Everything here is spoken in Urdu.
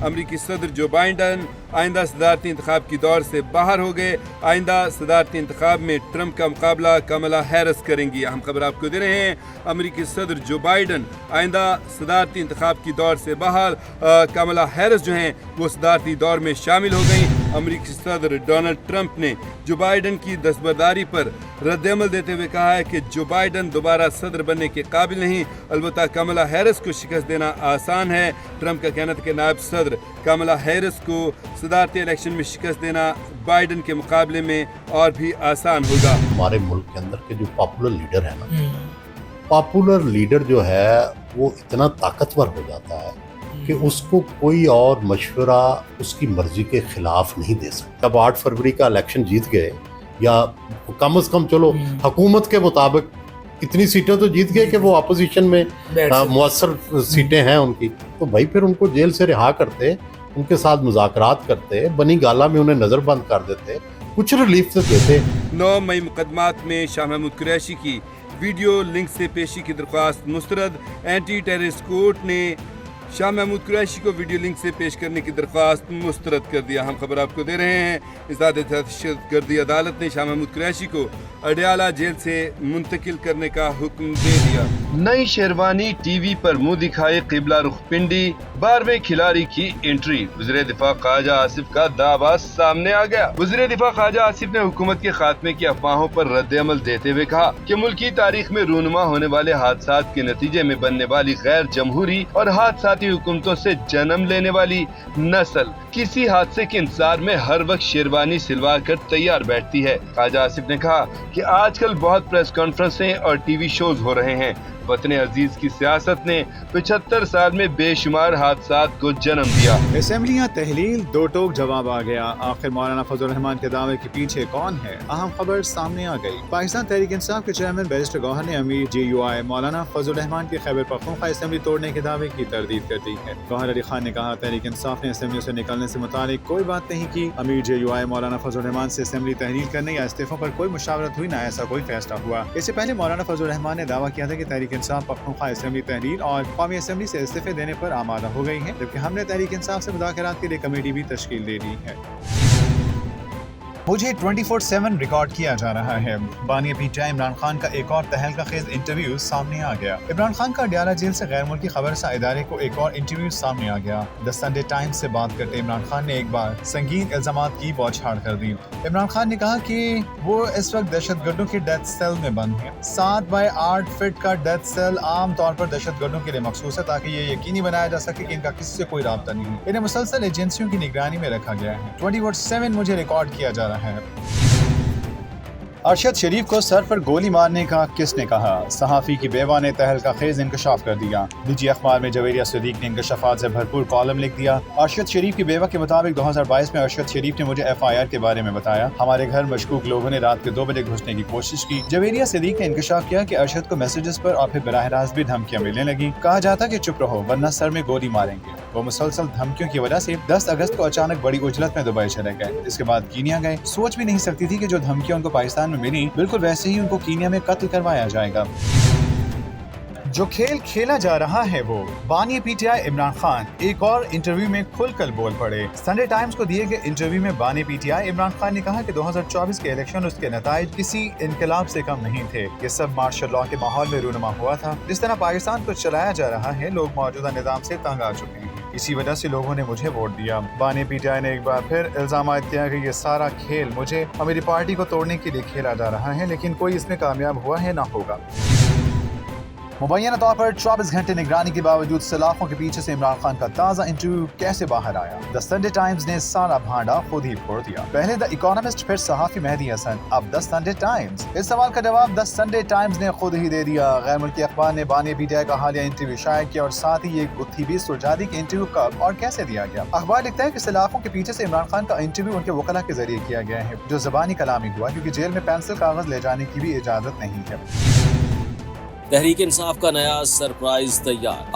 امریکی صدر جو بائیڈن آئندہ صدارتی انتخاب کی دور سے باہر ہو گئے. آئندہ صدارتی انتخاب میں ٹرمپ کا مقابلہ کملا ہیرس کریں گی. اہم خبر آپ کو دے رہے ہیں. امریکی صدر جو بائیڈن آئندہ صدارتی انتخاب کی دور سے باہر. کملا ہیرس جو ہیں وہ صدارتی دور میں شامل ہو گئیں. امریکی صدر ڈونلڈ ٹرمپ نے جو بائیڈن کی دستبرداری پر رد عمل دیتے ہوئے کہا ہے کہ جو بائیڈن دوبارہ صدر بننے کے قابل نہیں. البتہ کملا ہیرس کو شکست دینا آسان ہے. ٹرمپ کا کہنا تھا کہ نائب صدر کملا ہیرس کو صدارتی الیکشن میں شکست دینا بائیڈن کے مقابلے میں اور بھی آسان ہوگا. ہمارے ملک کے اندر کے جو پاپولر لیڈر ہے نا، پاپولر لیڈر جو ہے وہ اتنا طاقتور ہو جاتا ہے کہ اس کو کوئی اور مشورہ اس کی مرضی کے خلاف نہیں دے سکتا. جب 8 فروری کا الیکشن جیت گئے، یا کم از کم چلو حکومت کے مطابق اتنی سیٹیں تو جیت گئے کہ وہ اپوزیشن میں مؤثر سیٹیں ہیں ان کی، تو بھائی پھر ان کو جیل سے رہا کرتے، ان کے ساتھ مذاکرات کرتے، بنی گالا میں انہیں نظر بند کر دیتے، کچھ ریلیف تو دیتے. 9 مئی مقدمات میں شاہ محمود قریشی کی ویڈیو لنک سے پیشی کی درخواست مسترد. اینٹی ٹیررسٹ کورٹ نے شاہ محمود قریشی کو ویڈیو لنک سے پیش کرنے کی درخواست مسترد کر دیا. ہم خبر آپ کو دے رہے ہیں. ازادہ دہشت گردی عدالت نے شاہ محمود قریشی کو اڈیالہ جیل سے منتقل کرنے کا حکم دے دیا. نئی شیروانی ٹی وی پر منہ دکھائے قبلہ رخ پنڈی. 12ویں کھلاڑی کی انٹری. وزیر دفاع خواجہ آصف کا دعویٰ سامنے آ گیا. وزیر دفاع خواجہ آصف نے حکومت کے خاتمے کی افواہوں پر رد عمل دیتے ہوئے کہا کہ ملکی تاریخ میں رونما ہونے والے حادثات کے نتیجے میں بننے والی غیر جمہوری اور حادثاتی حکومتوں سے جنم لینے والی نسل کسی حادثے کے انتظار میں ہر وقت شیروانی سلوا کر تیار بیٹھتی ہے. خواجہ آصف نے کہا کہ آج کل بہت پریس کانفرنسیں اور ٹی وی شوز ہو رہے ہیں. وطن عزیز کی سیاست نے 75 سال میں بے شمار حادثات کو جنم دیا. اسمبلیاں تحلیل، دو ٹوک جواب آ گیا. آخر مولانا فضل الرحمان کے دعوے کے پیچھے کون ہے؟ اہم خبر سامنے آ گئی. پاکستان تحریک انصاف کے چیئرمین بیرسٹر گوہر نے امیر JUI مولانا فضل الرحمان کی خیبر پختونخوا اسمبلی توڑنے کے دعوے کی تردید کر دی ہے. گوہر علی خان نے کہا تحریک انصاف نے اسمبلیوں سے نکلنے سے متعلق کوئی بات نہیں کی. امیر JUI مولانا فضل الرحمان سے اسمبلی تحلیل کرنے یا استعفوں پر کوئی مشاورت ہوئی، نہ ایسا کوئی فیصلہ ہوا. اس سے پہلے مولانا فضل الرحمان نے دعویٰ کیا تھا کہ تحریک انصاف پختونخوا اسمبلی تحلیل اور قومی اسمبلی سے استعفے دینے پر آمادہ ہو گئی ہے، جبکہ ہم نے تحریک انصاف سے مذاکرات کے لیے کمیٹی بھی تشکیل دے دی ہے. مجھے 24/7 ریکارڈ کیا جا رہا ہے. بانی P T I Imran Khan کا ایک اور تہلکہ خیز انٹرویو سامنے آ گیا. عمران خان کا اڈیالہ جیل سے غیر ملکی خبر سا ادارے کو ایک اور انٹرویو سامنے آ گیا. دا سنڈے ٹائمز سے بات کرتے عمران خان نے ایک بار سنگین الزامات کی بوچھاڑ کر دی. عمران خان نے کہا کہ وہ اس وقت دہشت گردوں کے ڈیتھ سیل میں بند ہیں. 7x8 فٹ کا ڈیتھ سیل عام طور پر دہشت گردوں کے لیے مخصوص ہے تاکہ یہ یقینی بنایا جا سکے کہ ان کا کسی سے کوئی رابطہ نہیں. انہیں مسلسل ایجنسیوں کی نگرانی میں رکھا گیا ہے. 24/7 مجھے ریکارڈ کیا جا رہا ہے. ارشد شریف کو سر پر گولی مارنے کا کس نے کہا؟ صحافی کی بیوہ نے تہلکہ خیز انکشاف کر دیا. نجی اخبار میں جویریہ صدیق نے انکشافات سے بھرپور کالم لکھ دیا. ارشد شریف کی بیوہ کے مطابق 2022 میں ارشد شریف نے مجھے FIR کے بارے میں بتایا. ہمارے گھر مشکوک لوگوں نے رات کے 2 بجے گھسنے کی کوشش کی. جویریہ صدیق نے انکشاف کیا کہ ارشد کو میسیجز پر اور پھر براہ راست بھی دھمکیاں ملنے لگیں. کہا جاتا کہ چپ رہو ورنہ سر میں گولی ماریں گے. وہ مسلسل دھمکیوں کی وجہ سے 10 اگست کو اچانک بڑی اجلت میں دبئی چلے گئے. اس کے بعد کینیا گئے. سوچ بھی نہیں سکتی تھی کہ جو دھمکیاں ان کو پاکستان میں ملی بالکل ویسے ہی ان کو کینیا میں قتل کروایا جائے گا. جو کھیل کھیلا جا رہا ہے وہ بانی PTI عمران خان ایک اور انٹرویو میں کھل کر بول پڑے. سنڈے ٹائمز کو دیے گئے انٹرویو میں بانی PTI عمران خان نے کہا کہ 2024 کے الیکشن اس کے نتائج کسی انقلاب سے کم نہیں تھے. یہ سب مارشل لا کے ماحول میں رونما ہوا تھا. جس طرح پاکستان کو چلایا جا رہا ہے لوگ موجودہ نظام سے تنگ آ چکے ہیں. اسی وجہ سے لوگوں نے مجھے ووٹ دیا. بانی PTI نے ایک بار پھر الزامات کیا کہ یہ سارا کھیل مجھے اور میری پارٹی کو توڑنے کے لیے کھیلا جا رہا ہے، لیکن کوئی اس میں کامیاب ہوا ہے نہ ہوگا. مبینہ طور پر 24 گھنٹے نگرانی کے باوجود سلاخوں کے پیچھے سے عمران خان کا تازہ انٹرویو کیسے باہر آیا؟ دا سنڈے ٹائمز نے سارا بھانڈا خود ہی پھوڑ دیا. پہلے دا اکانومسٹ، پھر صحافی مہدی حسن، اب دا سنڈے ٹائمز. اس سوال کا جواب دا سنڈے ٹائمز نے خود ہی دے دیا. غیر ملکی اخبار نے بانی PTI کا حالیہ انٹرویو شائع کیا اور ساتھ ہی یہ گتھی بھی سلجھا دی کہ انٹرویو کب اور کیسے دیا گیا. اخبار لکھتا ہے کہ سلاخوں کے پیچھے سے عمران خان کا انٹرویو ان کے وکلاء کے ذریعے کیا گیا ہے، جو زبانی کلامی ہوا کیونکہ جیل میں پینسل کاغذ لے جانے کی بھی اجازت نہیں ہے. تحریک انصاف کا نیا سرپرائز تیار.